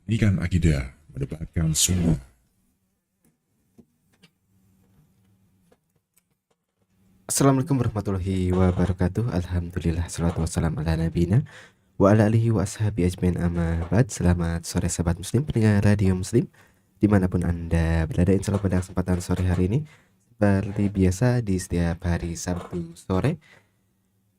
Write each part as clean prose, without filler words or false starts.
Ini kan akidah, mendebatkan sunnah. Assalamualaikum warahmatullahi wabarakatuh. Alhamdulillah, salatu wassalam ala nabiyina wa ala alihi wa ashabi ajmain amma ba'd. Selamat sore sahabat muslim, pendengar radio muslim dimanapun anda berada. Insyaallah pada kesempatan sore hari ini, seperti biasa di setiap hari Sabtu sore,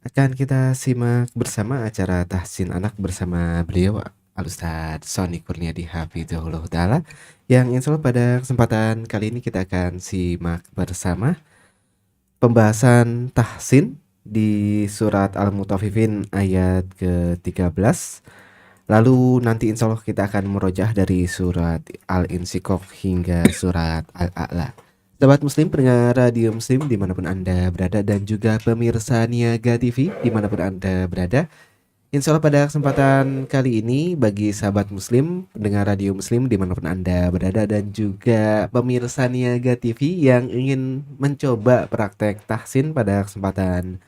akan kita simak bersama acara Tahsin Anak bersama beliau Al-Ustadz Sony Kurniadi Hafizahullah Ta'ala, yang insyaallah pada kesempatan kali ini kita akan simak bersama pembahasan tahsin di surat Al-Mutaffifin ayat ke-13. Lalu nanti insya Allah kita akan merojah dari surat Al-Insyiqaq hingga surat Al-A'la. Sahabat muslim, pendengar radio muslim dimanapun anda berada, dan juga pemirsa Niaga TV dimanapun anda berada, insya Allah pada kesempatan kali ini bagi sahabat muslim, pendengar radio muslim dimanapun anda berada, dan juga pemirsa Niaga TV yang ingin mencoba praktek tahsin pada kesempatan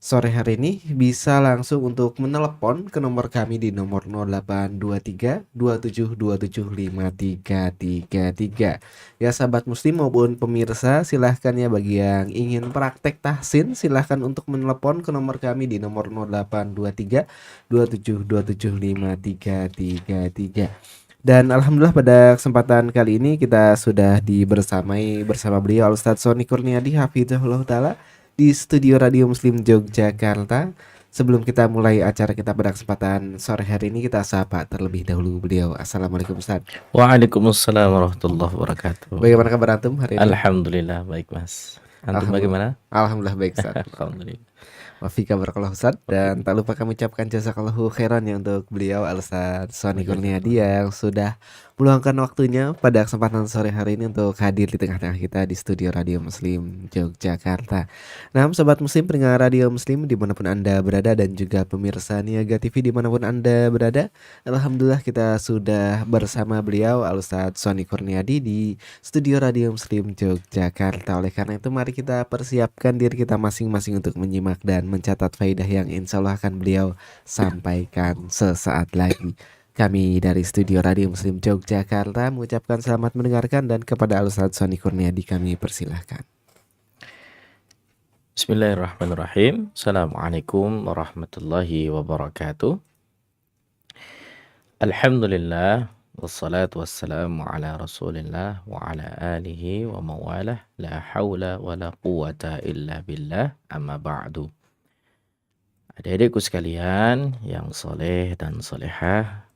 sore hari ini, bisa langsung untuk menelepon ke nomor kami di nomor 0823 2727 5333. Ya sahabat muslim maupun pemirsa, silahkan ya bagi yang ingin praktek tahsin, silahkan untuk menelepon ke nomor kami di nomor 0823 2727 5333. Dan alhamdulillah pada kesempatan kali ini kita sudah bersama beliau Al-Ustadz Sony Kurniadi Hafizahullah Ta'ala di studio Radio Muslim Yogyakarta. Sebelum kita mulai acara kita pada kesempatan sore hari ini, kita sapa terlebih dahulu beliau. Assalamualaikum Ustaz. Waalaikumsalam warahmatullahi wabarakatuh. Bagaimana kabar antum hari ini? Alhamdulillah baik Mas. Antum bagaimana? Alhamdulillah baik Ustaz. Alhamdulillah. Wafika barakallahu Ustaz. Dan tak lupa kami ucapkan jazakallahu khairan ya untuk beliau Al-Ustadz Sony Kurniadi yang sudah meluangkan waktunya pada kesempatan sore hari ini untuk hadir di tengah-tengah kita di studio Radio Muslim Yogyakarta. Nah, sobat muslim pendengar radio muslim dimanapun anda berada, dan juga pemirsa Niaga TV dimanapun anda berada, alhamdulillah kita sudah bersama beliau Al-Ustadz Sony Kurniadi di studio Radio Muslim Yogyakarta. Oleh karena itu mari kita persiapkan diri kita masing-masing untuk menyimak dan mencatat faidah yang insya Allah akan beliau sampaikan sesaat lagi. Kami dari studio Radio Muslim Yogyakarta mengucapkan selamat mendengarkan, dan kepada Al-Ustadz Sony Kurniadi kami persilahkan. Bismillahirrahmanirrahim. Assalamualaikum warahmatullahi wabarakatuh. Alhamdulillah wassalatu wassalamu ala Rasulillah wa ala alihi wa mawalah, la haula wa la quwata illa billah, amma ba'du. Adik-adikku sekalian yang soleh dan solehah,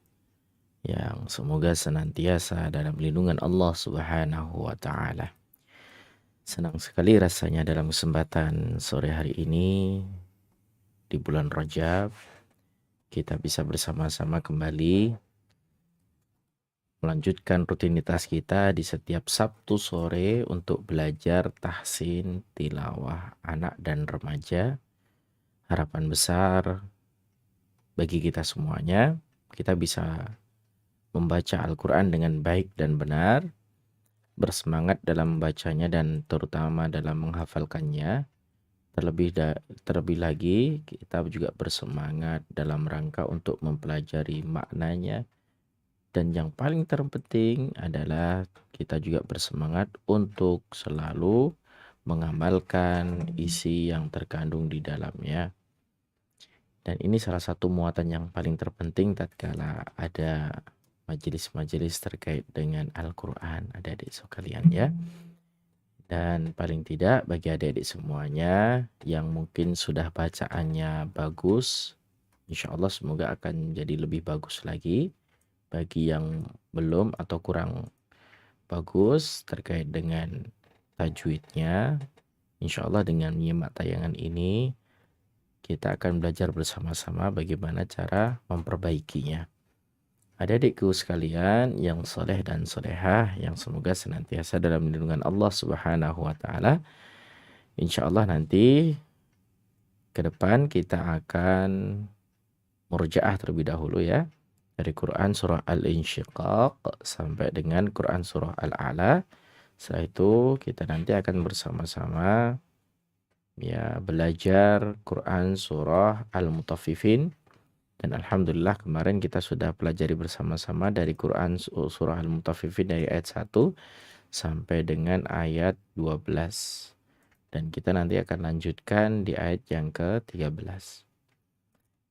yang semoga senantiasa dalam lindungan Allah Subhanahu wa Ta'ala. Senang sekali rasanya dalam kesempatan sore hari ini di bulan Rajab kita bisa bersama-sama kembali melanjutkan rutinitas kita di setiap Sabtu sore untuk belajar tahsin tilawah anak dan remaja. Harapan besar bagi kita semuanya, kita bisa membaca Al-Quran dengan baik dan benar, bersemangat dalam membacanya dan terutama dalam menghafalkannya. Terlebih lagi kita juga bersemangat dalam rangka untuk mempelajari maknanya, dan yang paling terpenting adalah kita juga bersemangat untuk selalu mengamalkan isi yang terkandung di dalamnya. Dan ini salah satu muatan yang paling terpenting tatkala ada majelis-majelis terkait dengan Al-Quran, adik-adik sekalian ya. Dan paling tidak bagi adik-adik semuanya yang mungkin sudah bacaannya bagus, insya Allah semoga akan jadi lebih bagus lagi. Bagi yang belum atau kurang bagus terkait dengan tajwidnya, insya Allah dengan menyimak tayangan ini kita akan belajar bersama-sama bagaimana cara memperbaikinya. Adik-adikku sekalian yang soleh dan solehah, yang semoga senantiasa dalam lindungan Allah Subhanahu wa Ta'ala. Insya Allah nanti ke depan kita akan murojaah terlebih dahulu ya, dari Quran surah Al-Insyiqaq sampai dengan Quran surah Al-A'la. Setelah itu kita nanti akan bersama-sama ya belajar Quran surah Al-Mutaffifin Dan alhamdulillah kemarin kita sudah pelajari bersama-sama dari Quran surah Al-Mutaffifin dari ayat 1 sampai dengan ayat 12. Dan kita nanti akan lanjutkan di ayat yang ke-13.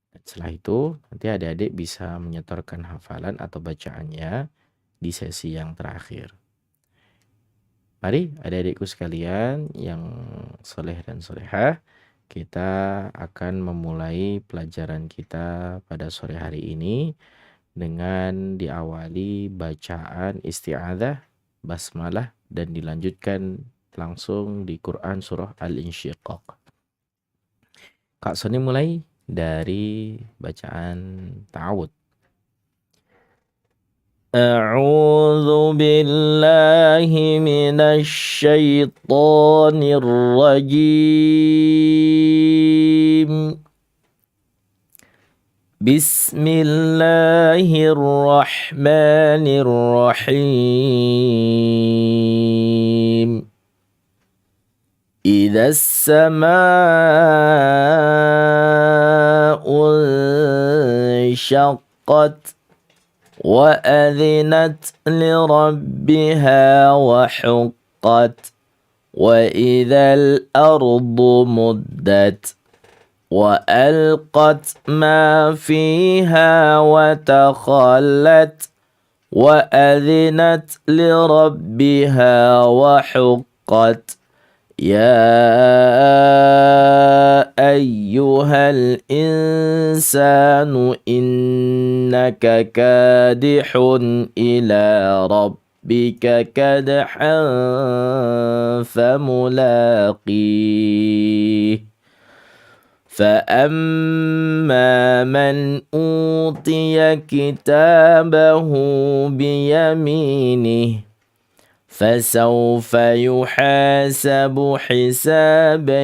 Dan setelah itu nanti adik-adik bisa menyetorkan hafalan atau bacaannya di sesi yang terakhir. Mari adik-adikku sekalian yang soleh dan solehah, kita akan memulai pelajaran kita pada sore hari ini dengan diawali bacaan isti'adzah, basmalah, dan dilanjutkan langsung di Quran surah Al-Insyiqaq. Kak Soni mulai dari bacaan ta'awud. A'udzu billahi minasy syaithanir rajim. Bismillahirrahmanirrahim. إذا السماء انشقت وأذنت لربها وحقت وإذا الأرض مدت وألقت ما فيها وتخلت وأذنت لربها وحقت يا أيها الإنسان إنك كادح إلى ربك كدحا فملاقيه فأما من أوتي كتابه بيمينه فسوف يحاسب حسابا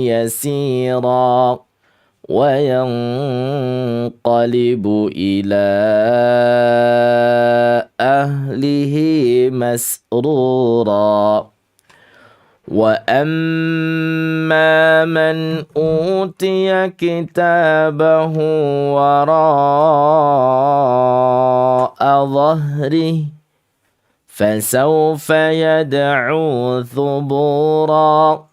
يسيرا وينقلب إلى أهله مسرورا وأما من أوتي كتابه وراء ظهره فسوف يدعو ثبورا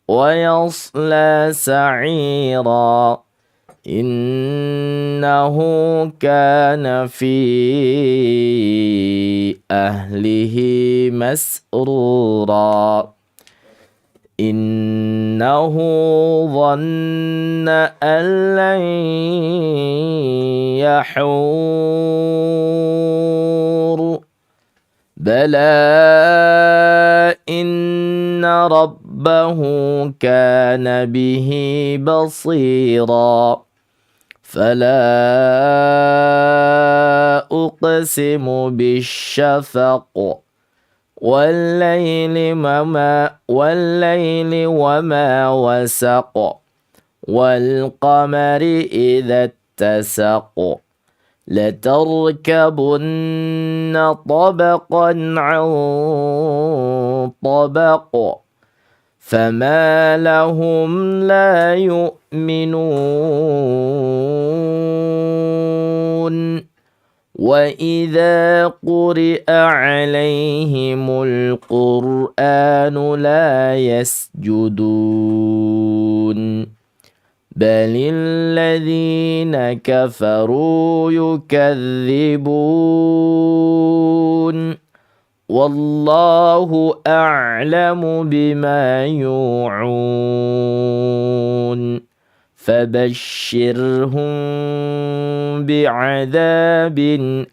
ويصلى سعيرا إنه كان في أهله مسرورا إنه ظن أن لن يحور بلى إن ربه كان به بصيرا فلا أقسم بالشفق والليل وما وسق والقمر إذا اتسق لتركبن طبقا عن طبق فما لهم لا يؤمنون وإذا قرئ عليهم القرآن لا يسجدون بل الذين كفروا يكذبون والله أعلم بما يوعون فبشرهم بعذاب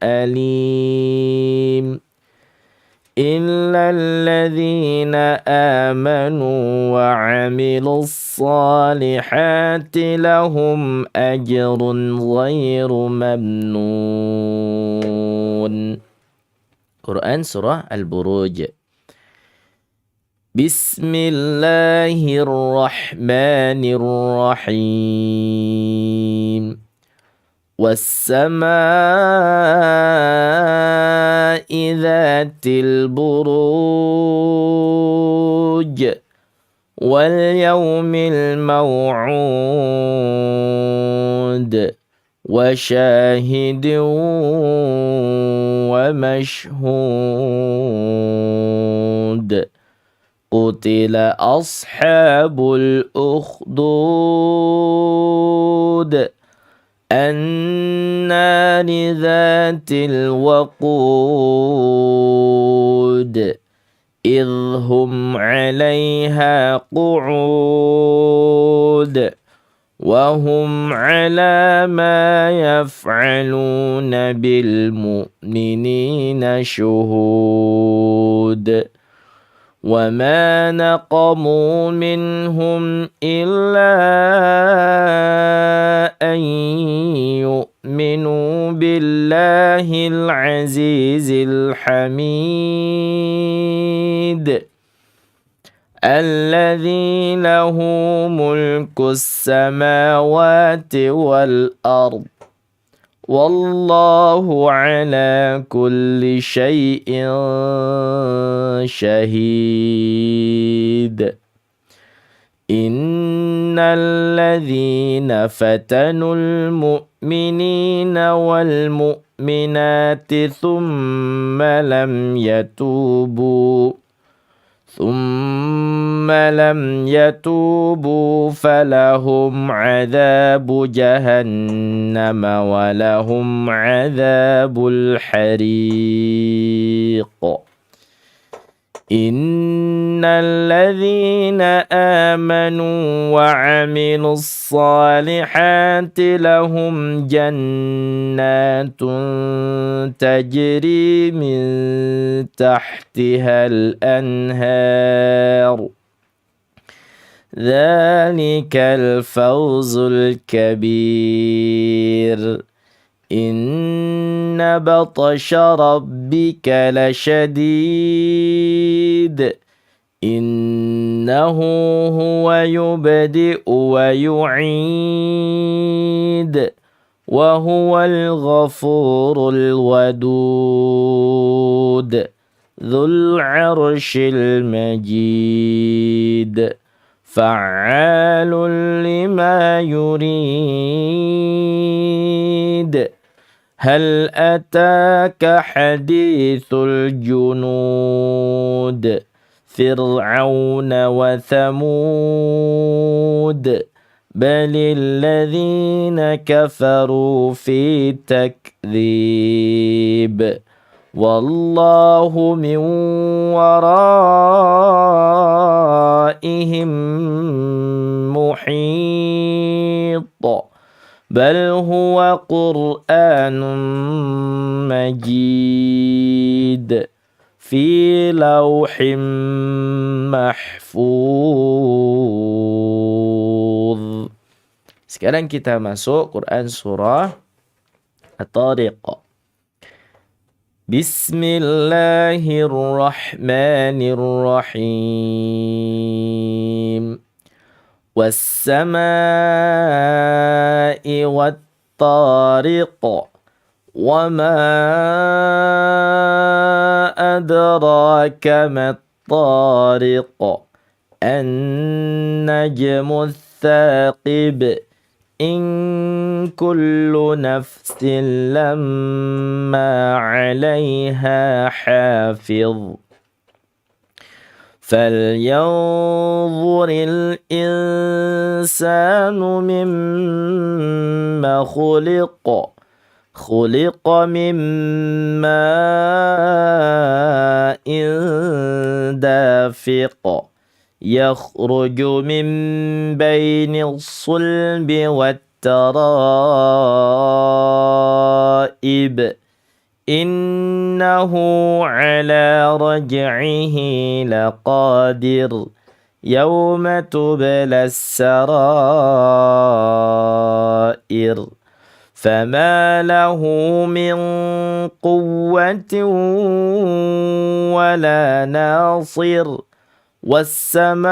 أليم إلا الذين آمنوا وعملوا الصالحات لهم أجر غير ممنون. Quran surah Al-Buruj. Bismillahirrahmanirrahim. والسماء ذات البروج واليوم الموعود وشاهد ومشهود قتل أصحاب الأخدود النار ذات الوقود إذ هم عليها قعود وهم على ما يفعلون بالمؤمنين شهود وما نقموا منهم إلا أن يؤمنوا بالله العزيز الحميد الذي له ملك السماوات والأرض والله على كل شيء شهيد إن الذين فتنوا المؤمنين والمؤمنات ثم لم يتوبوا فلهم عذاب جهنم ولهم عذاب الحريق إن الذين آمنوا وعملوا الصالحات لهم جنات تجري من تحتها الأنهار ذلك الفوز الكبير إن بطش ربك لشديد إنه هو يبدئ ويعيد وهو الغفور الودود ذو العرش المجيد فعال لما يريد هل أتاك حديث الجنود فرعون وثمود بل الذين كفروا في تكذيب والله من ورائهم محيط بل هو قرآن مجيد في لوح mahfuz. Sekarang kita masuk Quran surah At-Tariq. Bismillahirrahmanirrahim. Was-samaa'i wat-tariq. وما أدراك ما الطارق النجم الثاقب إن كل نفس لما عليها حافظ فلينظر الإنسان مما خلق من ماء دافق يخرج من بين الصلب والترائب إنه على رجعه لقادر يوم تبلى السرائر فما له من قوة ولا ناصر والسماء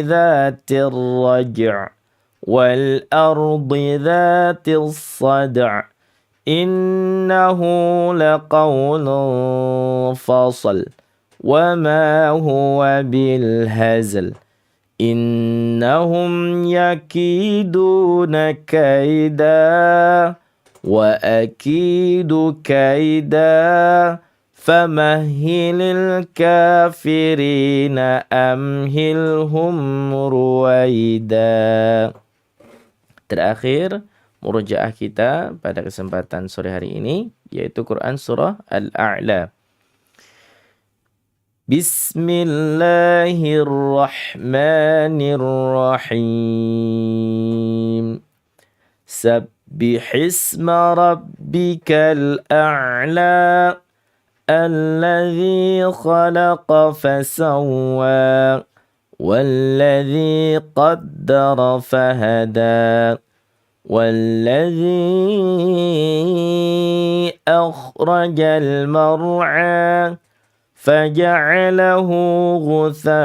ذات الرجع والأرض ذات الصدع إنه لقول فصل وما هو بالهزل innahum yakiduna kaida wa akidu kaida famahilil kafirina amhilhum ruwaida. Terakhir murojaah kita pada kesempatan sore hari ini yaitu Quran surah Al-A'la. Bismillahirrahmanirrahim. Sabbihisma rabbikal a'la alladzi khalaqa fasawwa walladzi qaddara fahada والذي أخرج المرعى فجعله غثاء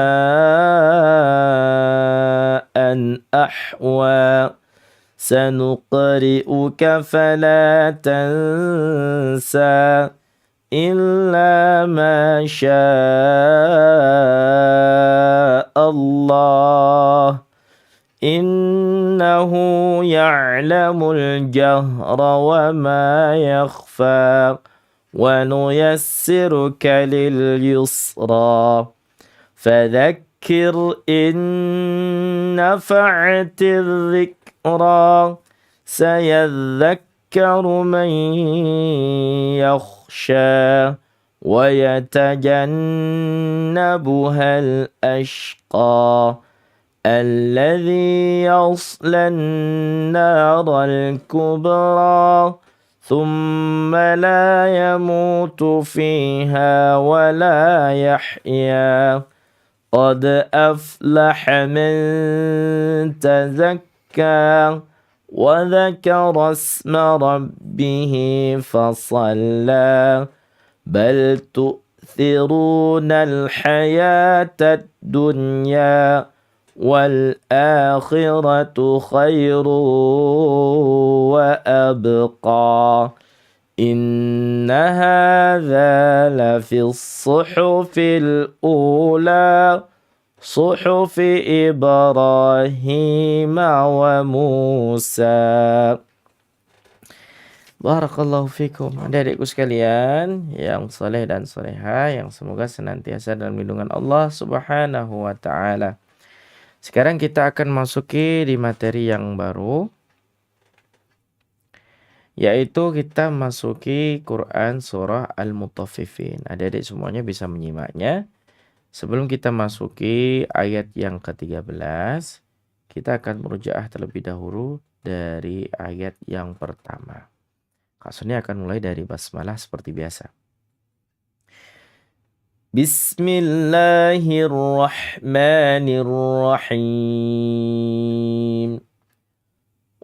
أحوى سنقرئك فلا تنسى إلا ما شاء الله إنه يعلم الجهر وما يخفى ونيسرك لليسرى فذكر إن نفعت الذكرى سيذكر من يخشى ويتجنبها الأشقى الذي يصلى النار الكبرى ثم لا يموت فيها ولا يحيا قد أفلح من تزكى وذكر اسم ربه فصلى بل تؤثرون الحياة الدنيا والآخرة خير وأبقى إن هذا لفي الصحف الأولى صحف إبراهيم وموسى. Barakallahu fikum. Adik-adikku sekalian yang soleh dan soleha, yang semoga senantiasa dalam lindungan Allah Subhanahu wa ta'ala. Sekarang kita akan masuki di materi yang baru, yaitu kita masuki Quran surah Al-Mutaffifin. Adik-adik semuanya bisa menyimaknya. Sebelum kita masuki ayat yang ke-13, kita akan merujaah terlebih dahulu dari ayat yang pertama. Kasusnya akan mulai dari basmalah seperti biasa. Bismillahirrahmanirrahim.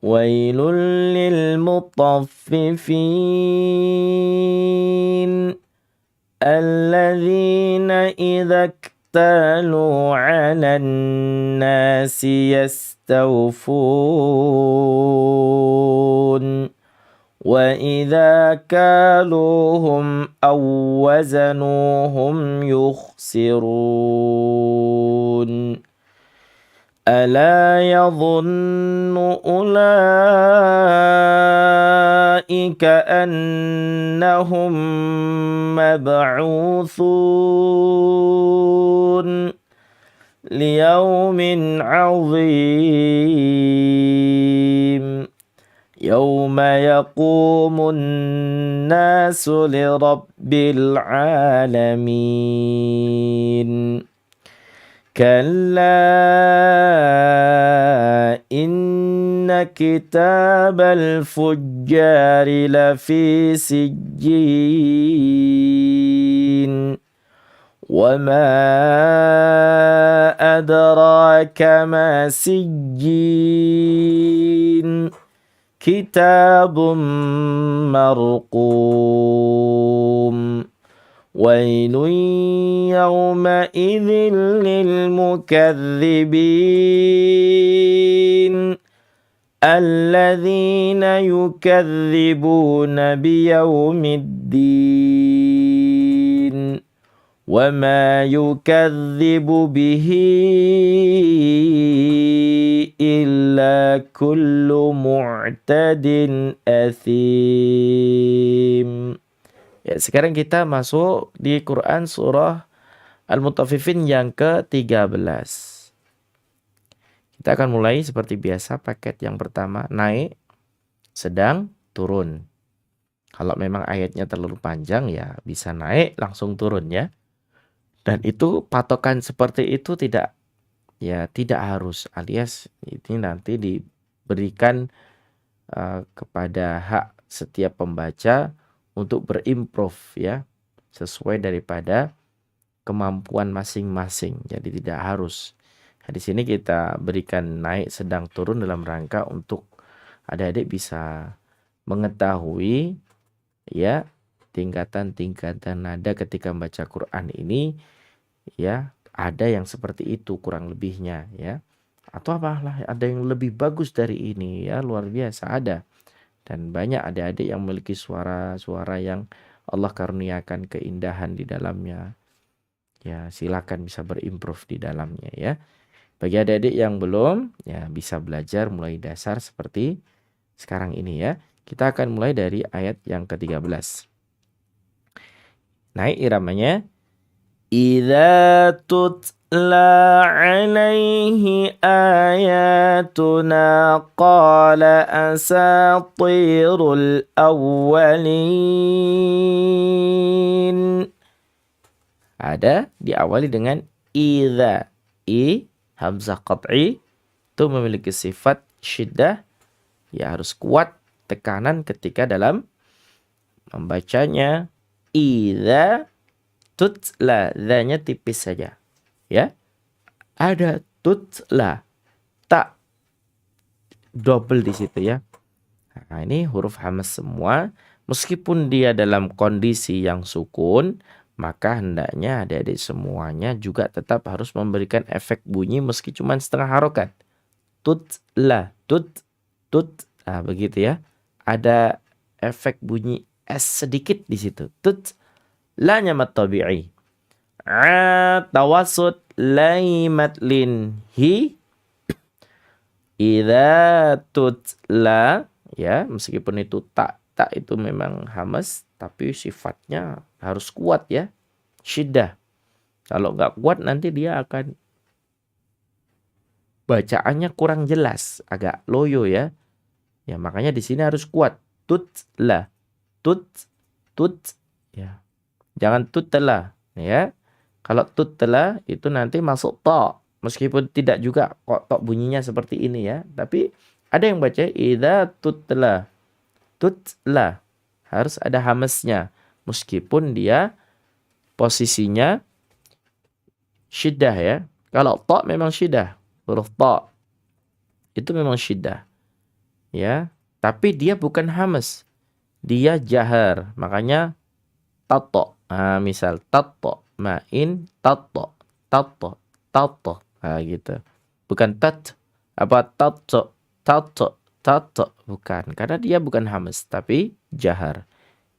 Wailul lil mutaffifin alladzina idza iktalu 'alan nasi yastawfun وَإِذَا كَالُوهُمْ أَوْ وَزَنُوهُمْ يُخْسِرُونَ أَلَا يَظُنُّ أُولَئِكَ أَنَّهُمْ مَبْعُوثُونَ لِيَوْمٍ عَظِيمٍ يوم يقوم الناس لرب العالمين كلا إن كتاب الفجار لفي سجين وما أدراك ما سجين كتاب مرقوم ويل يومئذ للمكذبين الذين يكذبون بيوم الدين وَمَا يُكَذِّبُ بِهِ إِلَّا كُلُّ مُعْتَدٍ أَثِيمٍ. Ya, sekarang kita masuk di Quran surah Al-Mutaffifin yang ke-13. Kita akan mulai seperti biasa, paket yang pertama naik, sedang, turun. Kalau memang ayatnya terlalu panjang ya bisa naik langsung turun ya. Dan itu patokan seperti itu tidak harus, alias ini nanti diberikan kepada hak setiap pembaca untuk berimprove ya, sesuai daripada kemampuan masing-masing. Jadi tidak harus. Nah, di sini kita berikan naik, sedang, turun dalam rangka untuk adik-adik bisa mengetahui ya tingkatan-tingkatan nada ketika membaca Quran ini ya, ada yang seperti itu kurang lebihnya ya. Atau apalah, ada yang lebih bagus dari ini ya, luar biasa ada. Dan banyak adik-adik yang memiliki suara-suara yang Allah karuniakan keindahan di dalamnya. Ya, silakan bisa berimprove di dalamnya ya. Bagi adik-adik yang belum, ya bisa belajar mulai dasar seperti sekarang ini ya. Kita akan mulai dari ayat yang ke-13. Naik iramanya. Idza tutla alaihi ayatuna qala asatirul awwalin. Ada diawali dengan idza. Hamzah qat'i itu memiliki sifat syiddah, ya harus kuat tekanan ketika dalam membacanya. Idza tutla, dzanya tipis saja ya. Ada tutla, tak double di situ ya. Nah, ini huruf hamas semua, meskipun dia dalam kondisi yang sukun, maka hendaknya adik-adik semuanya juga tetap harus memberikan efek bunyi meski cuma setengah harokat. Tutla, tut. Nah, begitu ya. Ada efek bunyi S sedikit di situ. Tut. La-nya mat tabi'i. Tawasud laimat lin hi. Idza tutla, ya, meskipun itu tak itu memang hamas, tapi sifatnya harus kuat ya, syiddah. Kalau nggak kuat nanti dia akan bacaannya kurang jelas, agak loyo ya. Ya makanya di sini harus kuat. Tutla, tut, ya. Jangan tutla, ya. Kalau tutla itu nanti masuk ta, meskipun tidak juga kok tok bunyinya seperti ini ya. Tapi ada yang baca idza tutla. Tutla harus ada hamasnya meskipun dia posisinya syiddah ya. Kalau ta memang syiddah, huruf ta itu memang syiddah ya, tapi dia bukan hamas, dia jahar, makanya tato. Nah, misal tato main tato gitu, bukan tat apa tato bukan, karena dia bukan hamas tapi jahar.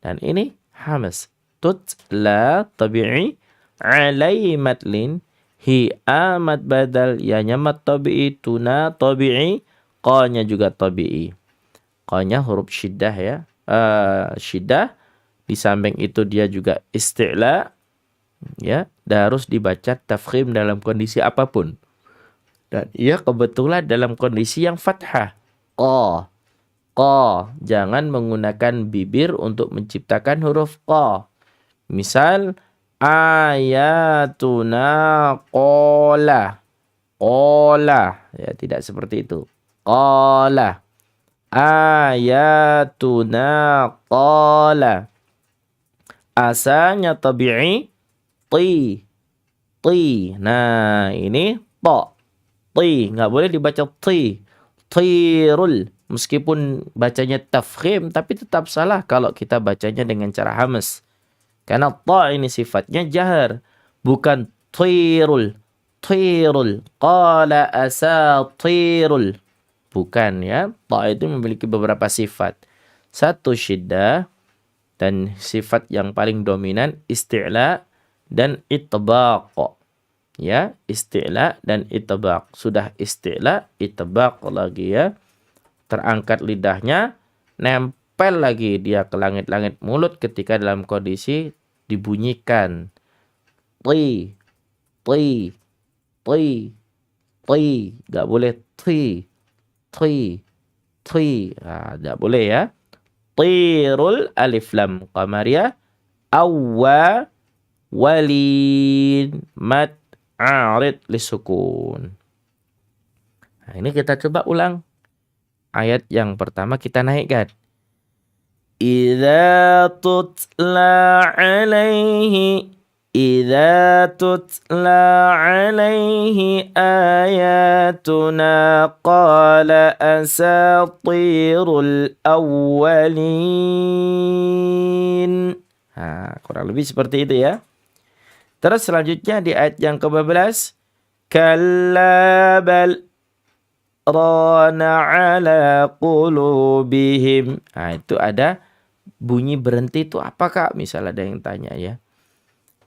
Dan ini hamas. Tutla tabi'i alai matlin hi amat badal, ya nyamat tabi'i, tuna tabi'i, qa-nya juga tabi'i. Qa-nya huruf syiddah ya. Syiddah, di samping itu dia juga isti'la ya, dan harus dibaca tafkhim dalam kondisi apapun. Dan ia kebetulan dalam kondisi yang fathah. Qa. Jangan menggunakan bibir untuk menciptakan huruf qa. Misal ayatuna qala. Ya, tidak seperti itu. Qala. Ayatuna qala. Asanya tabi'i ti. Nah, ini ta. Ti, nggak boleh dibaca ti. Tirul, meskipun bacanya tafkhim tapi tetap salah kalau kita bacanya dengan cara hamas. Karena ta ini sifatnya jahar, bukan tirul. Qala asatirul. Bukan ya. Ta itu memiliki beberapa sifat. Satu syiddah, dan sifat yang paling dominan isti'la, dan itbaq. Ya, isti'la dan itbaq. Sudah isti'la, itbaq lagi ya. Terangkat lidahnya, nempel lagi dia ke langit-langit mulut ketika dalam kondisi dibunyikan. Ti, ti, ti, ti. Gak boleh ti, ti, ti. Nah, gak boleh ya. Tirul alif lam qamariyah. Awwa walin mat arid lisukun. Nah, ini kita coba ulang. Ayat yang pertama kita naikkan. Idza tutla alaihi ayatuna qala asatirul awwalin. Nah, kurang lebih seperti itu ya. Terus selanjutnya di ayat yang ke-12, kalla bal rana ala qulubihim. Nah, itu ada bunyi berhenti itu apa Kak? Misal ada yang tanya ya.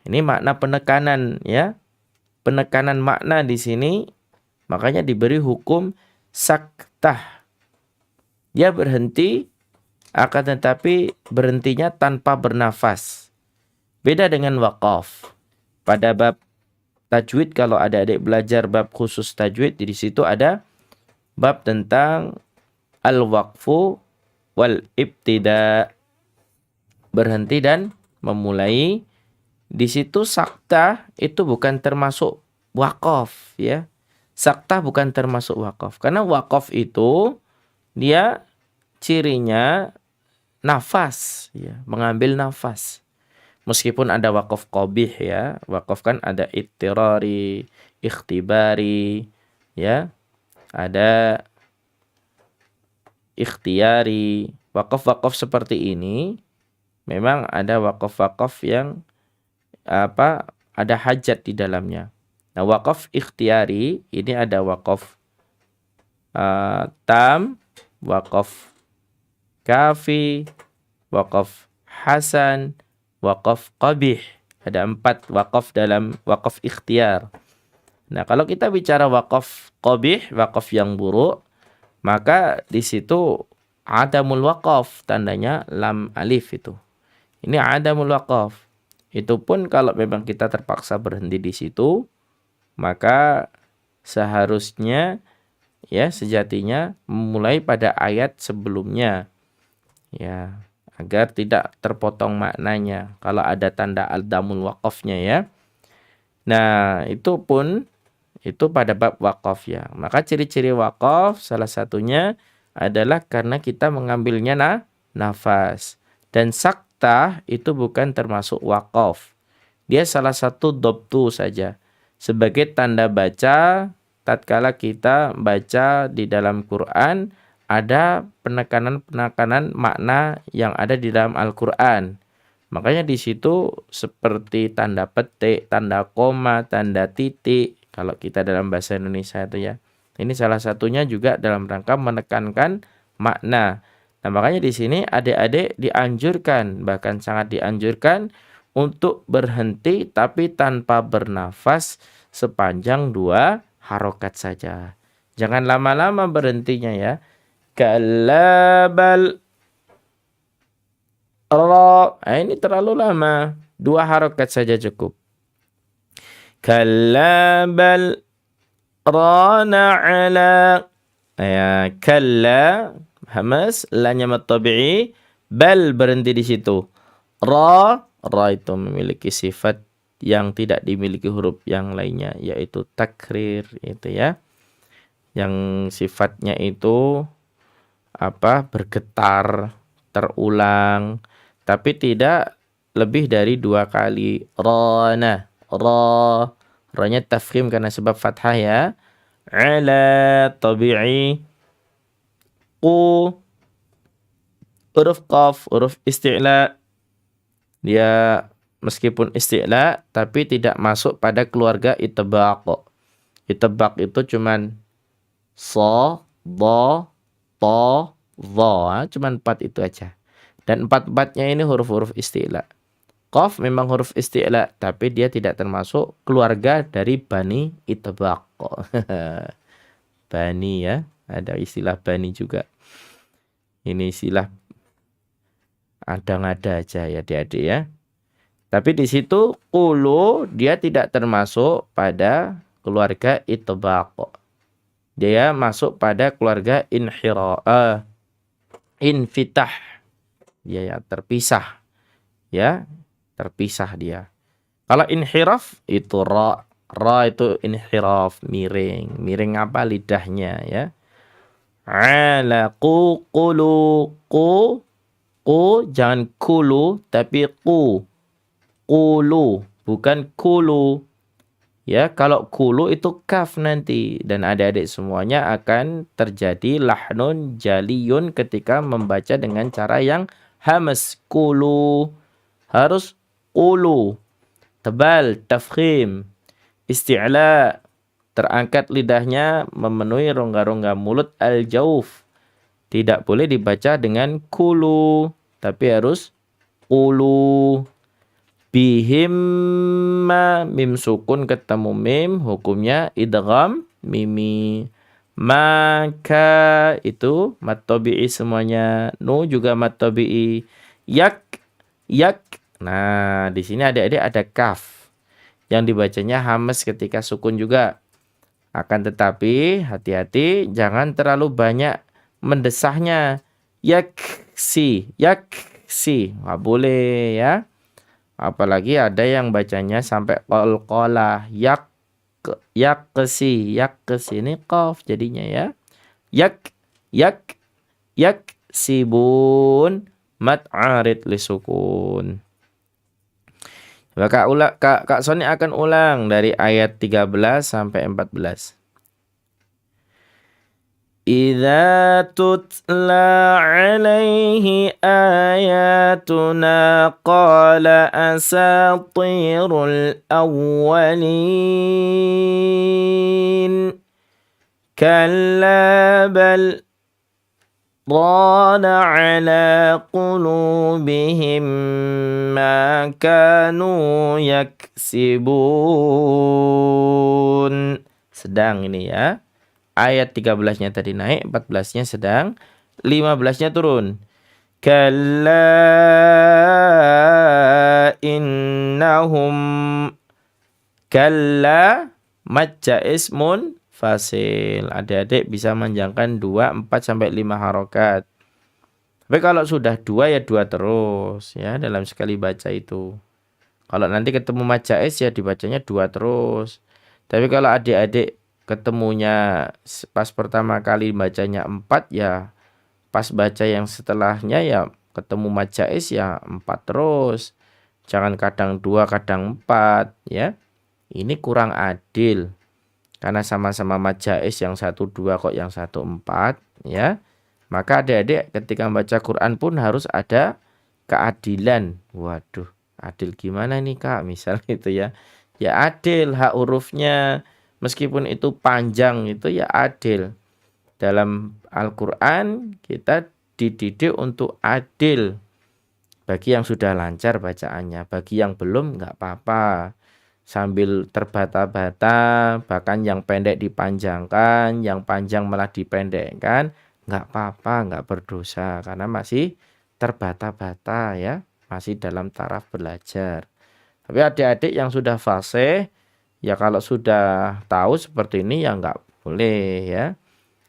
Ini makna penekanan ya. Penekanan makna di sini makanya diberi hukum saktah. Dia berhenti akan tetapi berhentinya tanpa bernafas. Beda dengan waqaf. Pada bab tajwid, kalau ada adik belajar bab khusus tajwid, di situ ada bab tentang al-waqfu wal ibtida, berhenti dan memulai. Di situ saktah itu bukan termasuk waqaf ya. Saktah bukan termasuk waqaf. Karena waqaf itu dia cirinya nafas ya, mengambil nafas. Meskipun ada waqaf qabih ya. Waqaf kan ada ittirari, ikhtibari ya. Ada ikhtiyari. Waqaf-waqaf seperti ini memang ada waqaf-waqaf yang ada hajat di dalamnya. Nah, waqaf ikhtiyari ini ada waqaf tam, waqaf kafi, waqaf hasan, waqaf qabih. Ada 4 waqaf dalam waqaf ikhtiyar. Nah, kalau kita bicara waqaf qabih, waqaf yang buruk, maka di situ adamul waqaf, tandanya lam alif itu. Ini adamul waqaf. Itu pun kalau memang kita terpaksa berhenti di situ, maka seharusnya ya sejatinya memulai pada ayat sebelumnya. Ya, agar tidak terpotong maknanya kalau ada tanda al-damul waqafnya ya. Nah, itu pun itu pada bab waqaf ya. Maka ciri-ciri waqaf salah satunya adalah karena kita mengambilnya nafas. Dan saktah itu bukan termasuk waqaf. Dia salah satu dhabtu saja. Sebagai tanda baca tatkala kita baca di dalam Quran, ada penekanan-penekanan makna yang ada di dalam Al-Quran. Makanya di situ seperti tanda petik, tanda koma, tanda titik. Kalau kita dalam bahasa Indonesia itu ya. Ini salah satunya juga dalam rangka menekankan makna. Nah, makanya di sini adik-adik dianjurkan, bahkan sangat dianjurkan untuk berhenti tapi tanpa bernafas sepanjang 2 harokat saja. Jangan lama-lama berhentinya ya. Kalla bal ra. Ini terlalu lama. 2 harokat saja cukup. Kalla bal rana ala. Ya, kalla hamas lanya mat tabi'i, bal berhenti di situ. Ra itu memiliki sifat yang tidak dimiliki huruf yang lainnya, yaitu takrir itu ya. Yang sifatnya itu bergetar, terulang, tapi tidak lebih dari 2 kali. Rana, ra-nya tafkhim karena sebab fathah ya. Ala tabi'i, qu huruf qaf, huruf isti'la. Dia meskipun isti'la tapi tidak masuk pada keluarga itbaq. Itbaq itu cuman so, bo, to, dha, cuman 4 itu aja. Dan 4-4-nya ini huruf-huruf isti'la. Qaf memang huruf isti'la, tapi dia tidak termasuk keluarga dari Bani Itbaq. Bani ya, ada istilah Bani juga. Ini istilah ada-ada aja ya adik-adik ya. Tapi di situ qulu dia tidak termasuk pada keluarga Itbaq. Dia masuk pada keluarga infitah. Dia ya terpisah. Ya, terpisah dia. Kalau inhiraf itu ra. Ra itu inhiraf, miring. Miring apa? Lidahnya ya. Ala qulu. Qu jangan kulu tapi qulu, bukan kulu. Ya, kalau kulu itu kaf nanti dan adik-adik semuanya akan terjadi lahnun jaliyun ketika membaca dengan cara yang hamas. Kulu harus qulu, tebal, tafkhim, isti'la, terangkat lidahnya memenuhi rongga-rongga mulut al-jauf. Tidak boleh dibaca dengan kulu, tapi harus qulu. Bihimma, mim sukun ketemu mim, hukumnya idgham mimi. Maka itu mat tabi'i semuanya. Nu juga mat tabi'i. Yak. Nah, di sini adik-adik ada kaf yang dibacanya hamas ketika sukun juga. Akan tetapi hati-hati jangan terlalu banyak mendesahnya. Yaksi. Nggak boleh ya. Apalagi ada yang bacanya sampai qalqalah. Yaksi ini qaf jadinya ya. Yaksibun mat arid li sukun. Maka Kak Sony akan ulang dari ayat 13 sampai 14. Idza tutla alaihi ayatuna qala asatirul awwalin kalla bal rana ala qulubihim ma kanu yaksibun. Sedang ini ya. Ayat 13-nya tadi naik, 14-nya sedang, 15-nya turun. Kalla innahum. Kalla majja ismun fasil. Adik-adik bisa manjangkan 2, 4 sampai 5 harokat. Tapi kalau sudah 2 ya 2 terus ya dalam sekali baca itu. Kalau nanti ketemu majais ya dibacanya 2 terus. Tapi kalau adik-adik ketemunya pas pertama kali bacanya 4 ya pas baca yang setelahnya ya ketemu majais ya 4 terus. Jangan kadang 2 kadang 4 ya. Ini kurang adil. Karena sama-sama majais yang 1 2 kok yang 1 4 ya. Maka adik-adik ketika membaca Quran pun harus ada keadilan. Waduh, adil gimana nih Kak? Misal itu ya. Ya adil hak hurufnya. Meskipun itu panjang itu ya adil. Dalam Al-Quran kita dididik untuk adil. Bagi yang sudah lancar bacaannya. Bagi yang belum nggak apa-apa. Sambil terbata-bata. Bahkan yang pendek dipanjangkan. Yang panjang malah dipendekkan. Nggak apa-apa, nggak berdosa. Karena masih terbata-bata ya. Masih dalam taraf belajar. Tapi adik-adik yang sudah fasih. Ya kalau sudah tahu seperti ini ya nggak boleh ya.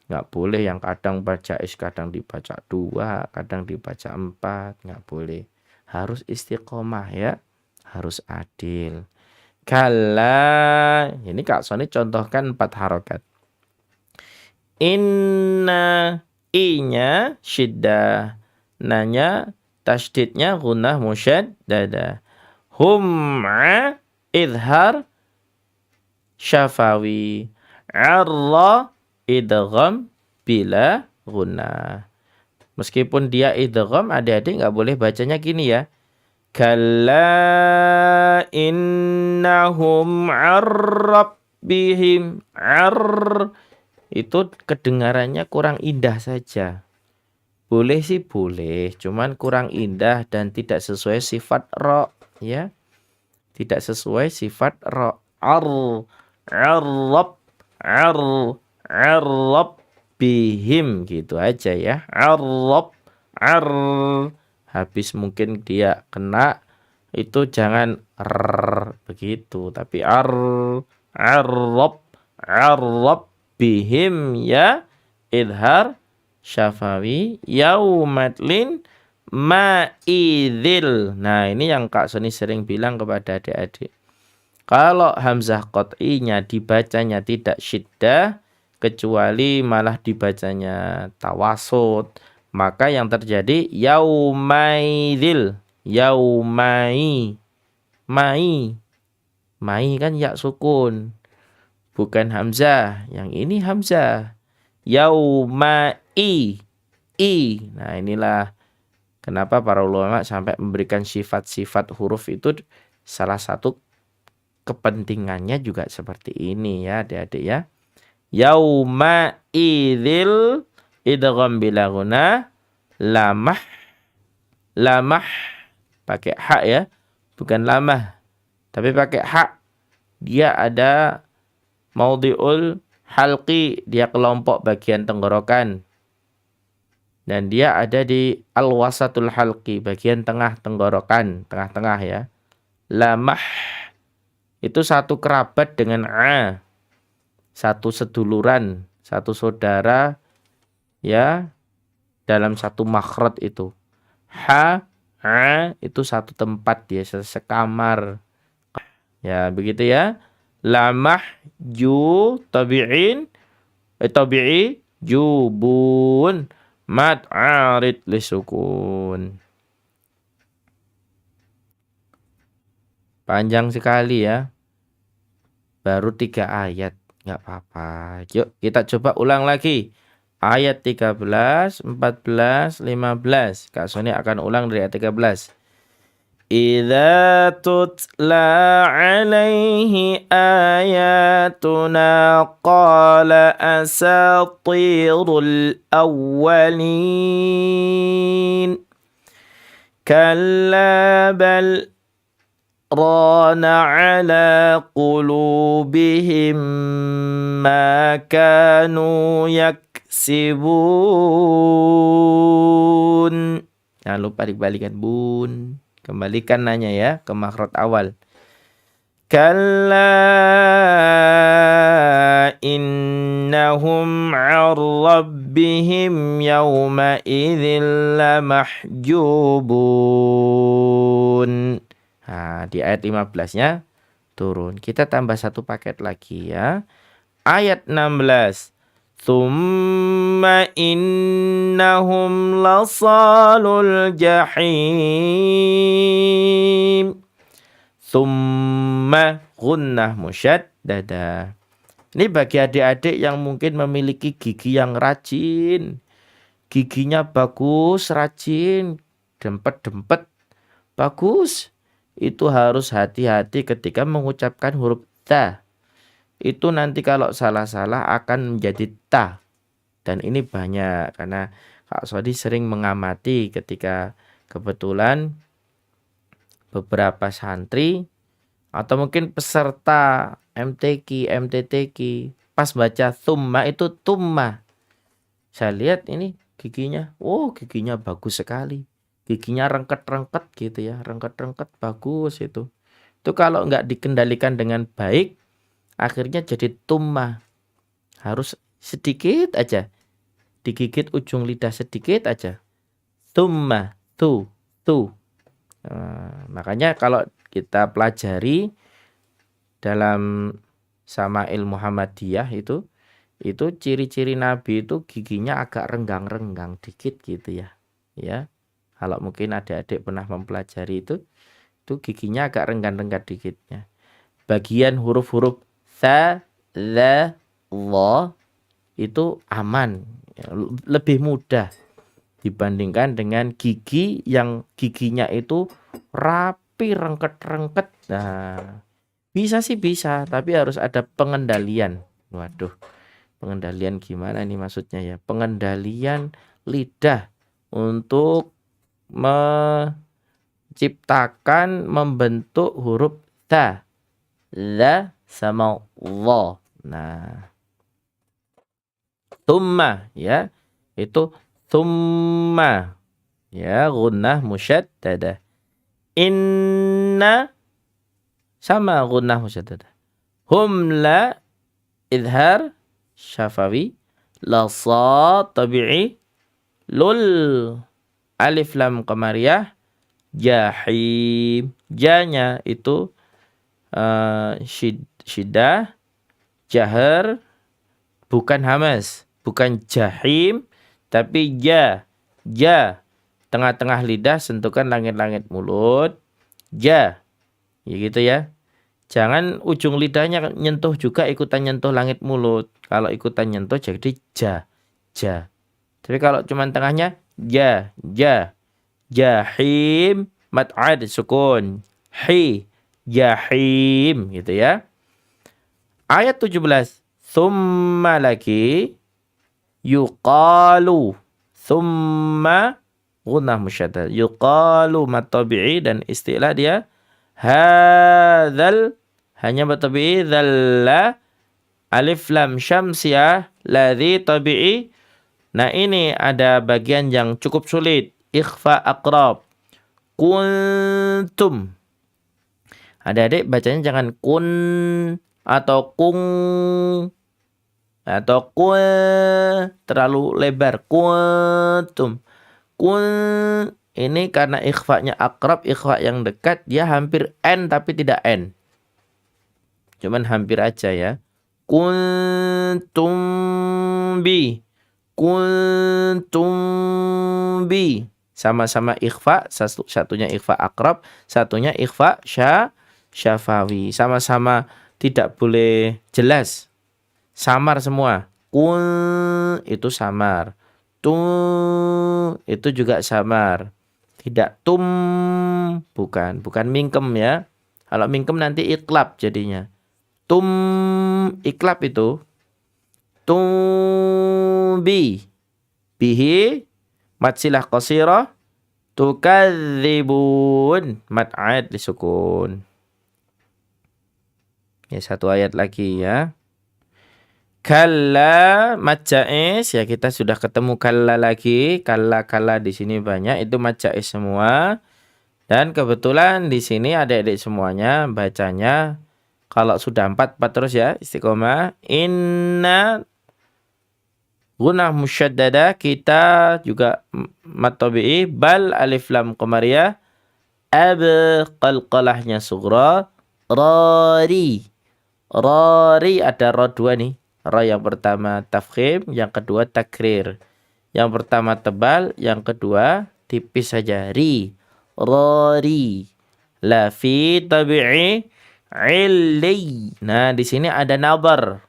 Nggak boleh yang kadang baca kadang dibaca 2, kadang dibaca 4. Nggak boleh. Harus istiqomah ya. Harus adil. Kalla. Ini Kak Sony contohkan 4 harokat. Inna. I-nya syiddah. Nanya tasydidnya gunnah musyaddadah. Hum'a idhar syafawi. Arra idgham bila gunnah. Meskipun dia idgham, adik-adik nggak boleh bacanya gini ya. Kalla innahum arrabbihim. Itu kedengarannya kurang indah saja. Boleh sih boleh, cuman kurang indah dan tidak sesuai sifat ra ya. Tidak sesuai sifat arrab bihim gitu aja ya. Arrab habis mungkin dia kena itu jangan begitu, tapi arrab bihim ya, idhar syafawi yaumatlin ma'idil. Nah, ini yang Kak Soni sering bilang kepada adik-adik. Kalau hamzah qat'inya dibacanya tidak syiddah, kecuali malah dibacanya tawasud, maka yang terjadi yaumaidil, mai kan ya sukun, bukan hamzah. Yang ini hamzah. Nah, inilah kenapa para ulama sampai memberikan sifat-sifat huruf itu, salah satu kepentingannya juga seperti ini ya adik-adik ya. Yauma idzil idgham bila gunah, lamah pakai hak ya, bukan lamah tapi pakai hak. Dia ada maudhi'ul halqi, dia kelompok bagian tenggorokan, dan dia ada di al-wasatul halqi, bagian tengah tenggorokan, tengah-tengah ya. Lamah itu satu kerabat dengan a, satu seduluran, satu saudara ya, dalam satu makhraj itu. Ha, a itu satu tempat, dia sekamar. Ya, begitu ya. Lamah ju tabi'in tabi'i jubun mad arid lisukun. Panjang sekali ya. Baru 3 ayat, nggak apa-apa. Yuk kita coba ulang lagi. Ayat 13, 14, 15. Kak Soni akan ulang dari ayat 13. Idza tutla alaihi ayatuna qala asatirul awwalin. Kalla bal rana ala qulubihim ma kanu yaksibun. Jangan lupa dibalikan bun. Kembalikan nanya ya ke makhraj awal. Kalla innahum 'an rabbihim yawma idzil lamahjubun. Nah, di ayat 15-nya turun. Kita tambah satu paket lagi ya. Ayat 16. Tsumma innahum lasalul jahim. Tsumma gunnah musyaddadah. Ini bagi adik-adik yang mungkin memiliki gigi yang rajin. Giginya bagus, rajin, dempet-dempet, bagus. Itu harus hati-hati ketika mengucapkan huruf ta. Itu nanti kalau salah-salah akan menjadi ta. Dan ini banyak karena Kak Sodi sering mengamati ketika kebetulan beberapa santri atau mungkin peserta MTQ, MTTQ pas baca thumma itu tumma. Saya lihat ini giginya, giginya bagus sekali. Giginya rengket-rengket gitu ya, rengket-rengket bagus itu. Itu kalau nggak dikendalikan dengan baik, akhirnya jadi tumma. Harus sedikit aja, digigit ujung lidah sedikit aja. Tumma, tu. Makanya kalau kita pelajari dalam Sama'il Muhammadiyah itu ciri-ciri Nabi itu giginya agak renggang-renggang dikit gitu ya. Ya. Kalau mungkin adik-adik pernah mempelajari itu giginya agak renggang-renggang dikitnya. Bagian huruf-huruf tha, dha, dha itu aman, lebih mudah dibandingkan dengan gigi yang giginya itu rapi, rengket-rengket. Nah, bisa sih bisa, tapi harus ada pengendalian. Waduh, pengendalian gimana ini maksudnya ya? Pengendalian lidah untuk ciptakan membentuk huruf ta. La sama dha. Nah, thumma ya. Itu thumma. Ya, gunnah musyaddadah. Inna sama gunnah musyaddadah. Hum la idhar syafawi. La sa tabi'i. Lul alif lam qamariyah. Jahim. Janya itu syiddah. Jahar. Bukan hamas. Bukan jahim. Tapi ja. Ja. Tengah-tengah lidah sentuhkan langit-langit mulut. Ja. Ya gitu ya. Jangan ujung lidahnya nyentuh juga ikutan nyentuh langit mulut. Kalau ikutan nyentuh jadi ja. Ja. Tapi kalau cuman tengahnya ja. Ja. Jahim. Mat'ad sukun. Hi. Jahim. Gitu ya. Ayat 17. Thumma lagi. Yuqalu. Thumma. Gunnah musyaddadah. Yuqalu matabi'i dan istilah dia hadzal hanya matabi'i dzalla alif lam syamsiyah ladzi tabi'i. Nah, ini ada bagian yang cukup sulit. Ikhfa aqrab. Kuntum. Adik-adik bacanya jangan kun atau kung atau terlalu lebar. Kuntum. Kun ini karena ikhfa'nya akrab, ikhfa' yang dekat, dia hampir N tapi tidak N. Cuman hampir aja ya. Kuntum bi. Kuntum bi. Sama-sama ikhfa', satunya ikhfa' akrab, satunya ikhfa' syafawi. Sama-sama tidak boleh jelas. Samar semua. Kun itu samar. Tum itu juga samar. Tidak tum, bukan mingkem ya. Kalau mingkem nanti iklab jadinya. Tum iklab itu. Tumbi. Bihi matsilah qasirah. Tukadzibun mat'ad disukun. Ya, satu ayat lagi ya. Kalla majais ya, kita sudah ketemu kalla lagi. Kalla di sini banyak, itu majais semua. Dan kebetulan di sini adik-adik semuanya bacanya kalau sudah 4 terus ya, istiqomah. Inna gunnah musyaddadah, kita juga matabi'i. Bal alif lam qamariyah. Ab qalqalahnya sughra. Rari ada ra 2 nih. Ra yang pertama tafkhim, yang kedua takrir. Yang pertama tebal, yang kedua tipis saja. Ri. Rari. La fi tabi'i illi. Nah, di sini ada nabar.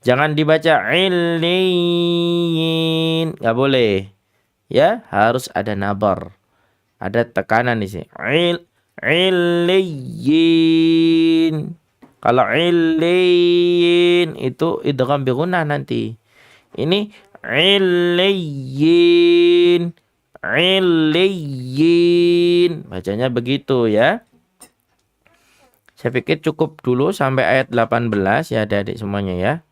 Jangan dibaca illiyin. Nggak boleh. Ya, harus ada nabar. Ada tekanan di sini. Illiyin. Kalau illiyin itu idgham bi gunnah nanti. Ini illiyin. Illiyin. Bacanya begitu ya. Saya pikir cukup dulu sampai ayat 18 ya adik-adik semuanya ya.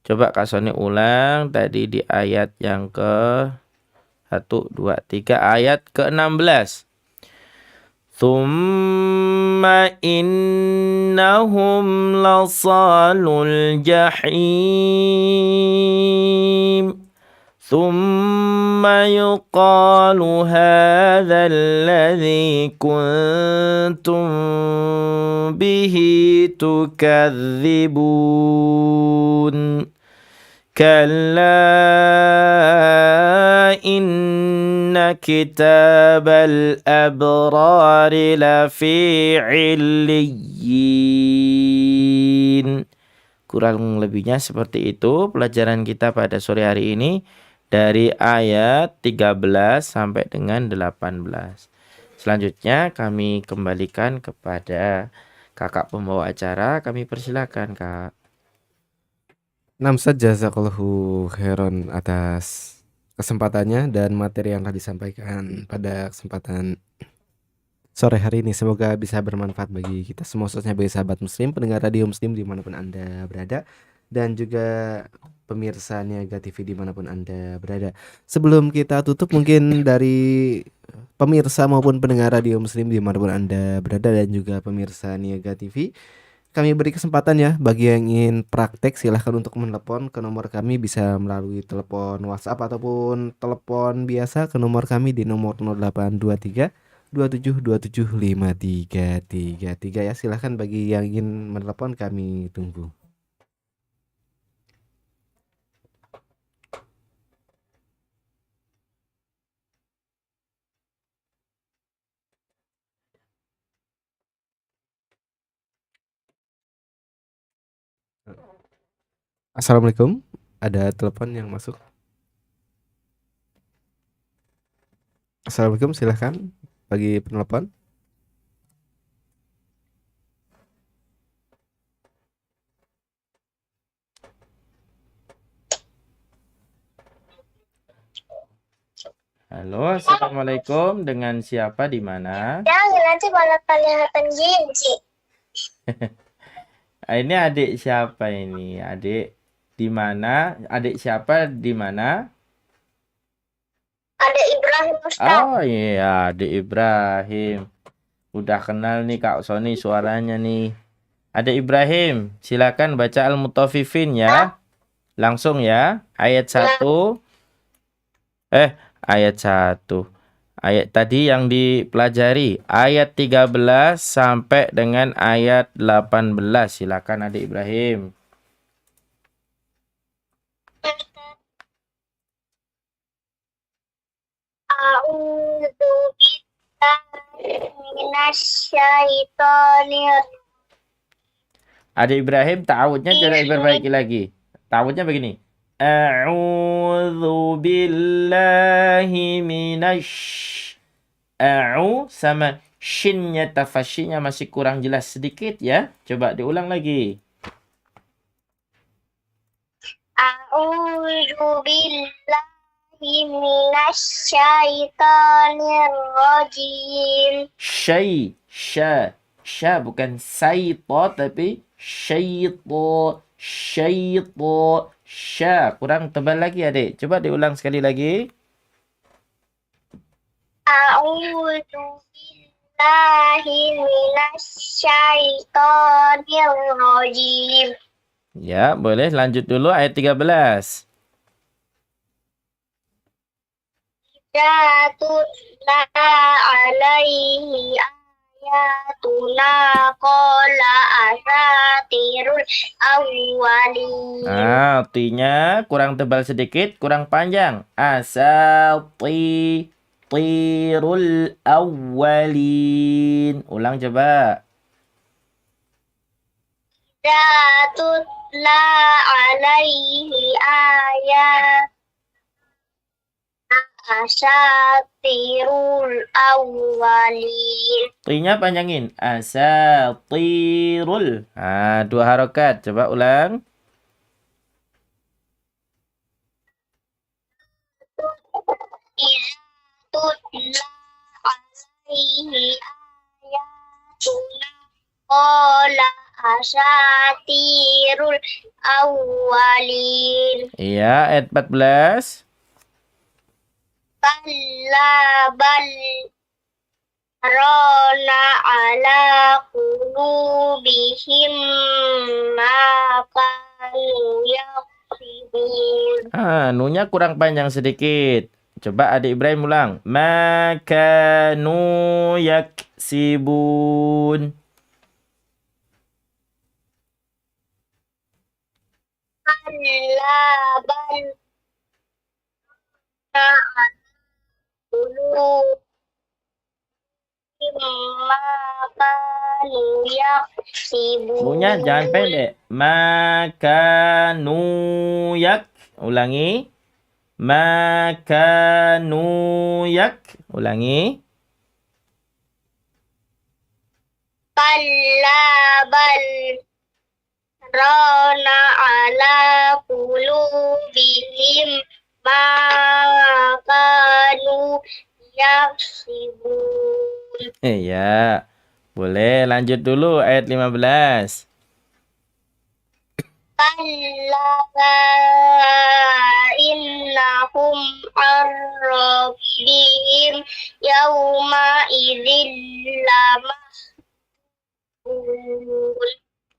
Coba Kak Soni ulang tadi di ayat yang ke 1, 2, 3 ayat ke-16. Thumma innahum lasalul jahim. Thumma yuqalu hadzal ladzi kuntum bihi tukadzibun. Kalla inna kitabal abrari lafi illiyin. Kurang lebihnya seperti itu pelajaran kita pada sore hari ini dari ayat 13 sampai dengan 18. Selanjutnya kami kembalikan kepada kakak pembawa acara. Kami persilakan Kak. Namsad jazakallahu khairan atas kesempatannya dan materi yang telah disampaikan pada kesempatan sore hari ini. Semoga bisa bermanfaat bagi kita semua, khususnya bagi sahabat muslim, pendengar radio muslim dimanapun Anda berada, dan juga pemirsa Niaga TV dimanapun Anda berada. Sebelum kita tutup, mungkin dari pemirsa maupun pendengar radio muslim dimanapun Anda berada, dan juga pemirsa Niaga TV, kami beri kesempatan ya, bagi yang ingin praktek silahkan untuk menelepon ke nomor kami, bisa melalui telepon WhatsApp ataupun telepon biasa ke nomor kami di nomor 0823 27275333 ya. Silahkan bagi yang ingin menelepon, kami tunggu. Assalamualaikum, ada telepon yang masuk. Assalamualaikum, silahkan bagi penelepon. Halo, assalamualaikum. Dengan siapa di mana? Jangan nanti malah kelihatan jijik. Ini adik siapa ini? Adik di mana? Adik siapa di mana? Ada Ibrahim Ustaz. Oh iya, adik Ibrahim. Udah kenal nih Kak Sony suaranya nih. Adik Ibrahim, silakan baca Al-Mutaffifin ya. Langsung ya. Ayat 1. Ayat 1. Ayat tadi yang dipelajari ayat 13 sampai dengan ayat 18. Silakan adik Ibrahim. A'udzu billahi minasyaitonir. Adik Ibrahim, ta'awudnya coba diperbaiki lagi. Ta'awudnya begini. A'udzu billahi A'u sama shinnya tafashinya masih kurang jelas sedikit ya. Coba diulang lagi. A'udzu billahi minasyaitonir rajim. Sya bukan saito tapi syaito. Sya kurang tebal lagi adik. Coba diulang sekali lagi. A'udzu billahi minasyaitonir rajim. Ya, boleh lanjut dulu ayat 13. Tutla alaihi ayatuna qala asatirul awwalin. Artinya kurang tebal sedikit, kurang panjang. Asatirul awwalin. Ulang coba. Tutla alaihi ayat asatirul awwalin. T-nya panjangin. Asatirul. Dua harokat. Coba ulang. Tutla alaihi ayatuna qala asatirul awwalin. Iya, ayat 14. Kalla bal rona ala qulubihim ma kanu yaksibun. Nunya kurang panjang sedikit. Coba adik Ibrahim ulang. Makanu yaksibun. Kalla bal rona Nunya jangan pendek. Makanu yak. Ulangi. Makanu yak. Ulangi. Kalla bal rana ala qulubihim ma kanu yaksibun. Ya, boleh lanjut dulu ayat 15. Kalla innahum an rabbihim yawma idzin lamahjubun.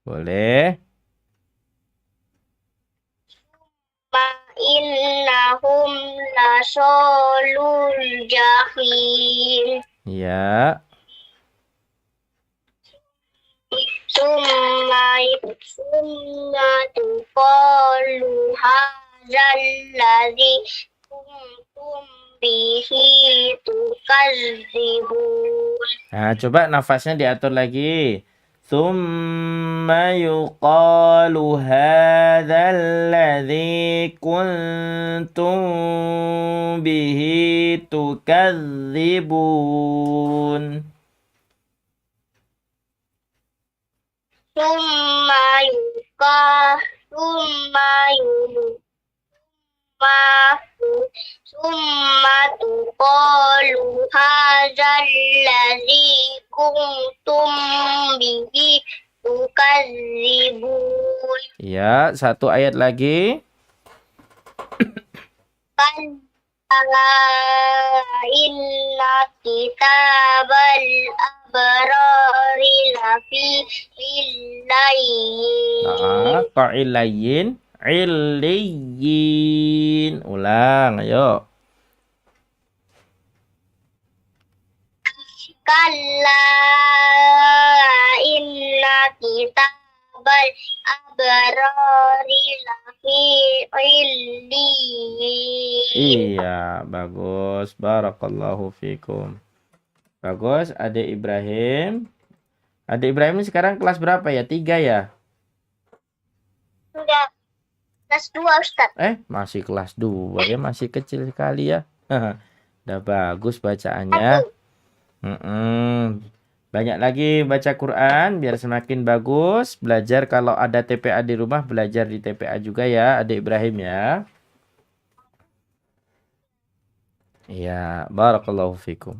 Boleh. Ma innahum lasolul jahim. Ya. Summa tuqalu hadzal ladzi kuntum bihi tukadzibun. Nah, coba nafasnya diatur lagi. Tsumma yuqalu hadzal ladzi kuntum bihi tukadzibun. Summa tuqalu hadzal ladzi kuntum bihi tukadzibun. Ya, satu ayat lagi. Kalla inna kitabal abrari lafi illayyin. Kok illayyin? Illiyin. Ulang, ayo. Kalla inna kitabal abrari lafi illiyin. Iya, bagus. Barakallahu fikum. Bagus, Adik Ibrahim. Adik Ibrahim ini sekarang kelas berapa ya? 3 ya? Sudah kelas 2, Ustaz. Masih kelas 2 ya, masih kecil sekali ya. Udah bagus bacaannya. Banyak lagi baca Quran biar semakin bagus. Belajar kalau ada TPA di rumah, belajar di TPA juga ya, Adik Ibrahim ya. Iya, barakallahu fikum.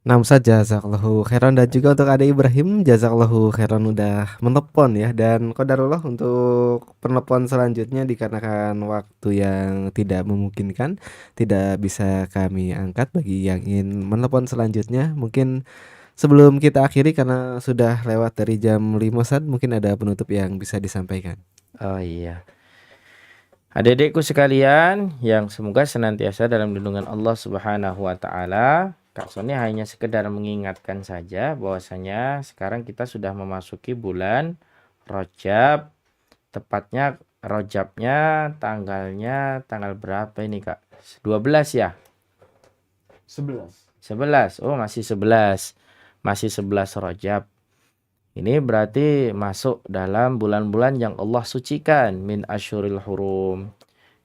Naam saja, jazakallahu khairan. Dan juga untuk Adik Ibrahim, jazakallahu khairan udah menelpon ya. Dan qadarullah untuk penelpon selanjutnya dikarenakan waktu yang tidak memungkinkan, tidak bisa kami angkat. Bagi yang ingin menelpon selanjutnya, mungkin sebelum kita akhiri karena sudah lewat dari jam 5 saat, mungkin ada penutup yang bisa disampaikan. Oh iya. Adik-adikku sekalian yang semoga senantiasa dalam lindungan Allah Subhanahu wa taala. Kak Sony hanya sekedar mengingatkan saja bahwasanya sekarang kita sudah memasuki bulan Rajab. Tepatnya Rajabnya tanggal berapa ini, Kak? 12 ya? 11. Oh, masih 11. Masih 11 Rajab. Ini berarti masuk dalam bulan-bulan yang Allah sucikan, min asyuril hurum.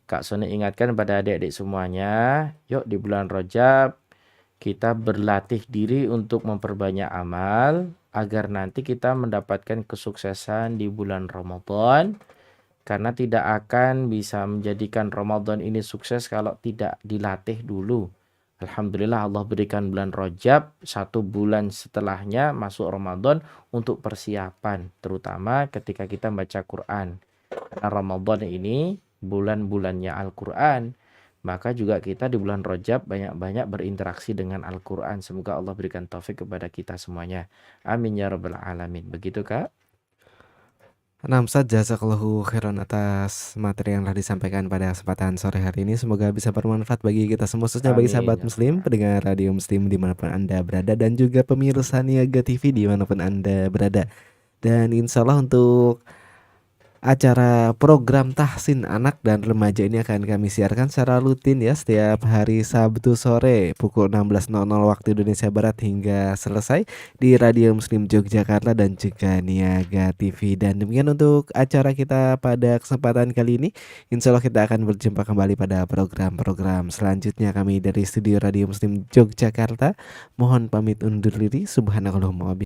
Kak Sony ingatkan pada adik-adik semuanya, yuk di bulan Rajab kita berlatih diri untuk memperbanyak amal agar nanti kita mendapatkan kesuksesan di bulan Ramadan, karena tidak akan bisa menjadikan Ramadan ini sukses kalau tidak dilatih dulu. Alhamdulillah Allah berikan bulan Rajab 1 bulan setelahnya masuk Ramadan untuk persiapan, terutama ketika kita baca Quran. Karena Ramadan ini bulan-bulannya Al-Quran, maka juga kita di bulan Rajab banyak-banyak berinteraksi dengan Al-Quran. Semoga Allah berikan taufik kepada kita semuanya. Amin ya rabbal alamin. Begitu, Kak? Naam saja, jazakallahu khairan atas materi yang telah disampaikan pada kesempatan sore hari ini. Semoga bisa bermanfaat bagi kita semua, khususnya bagi Amin, sahabat ya muslim, pendengar radio muslim dimanapun Anda berada, dan juga pemirsa Niaga TV dimanapun Anda berada. Dan insya Allah untuk acara program tahsin anak dan remaja ini akan kami siarkan secara rutin ya, setiap hari Sabtu sore pukul 16.00 waktu Indonesia Barat hingga selesai di Radio Muslim Yogyakarta dan juga Niaga TV. Dan demikian untuk acara kita pada kesempatan kali ini. Insya Allah kita akan berjumpa kembali pada program-program selanjutnya. Kami dari studio Radio Muslim Yogyakarta mohon pamit undur diri. Subhanakallahumma wa bihamdika.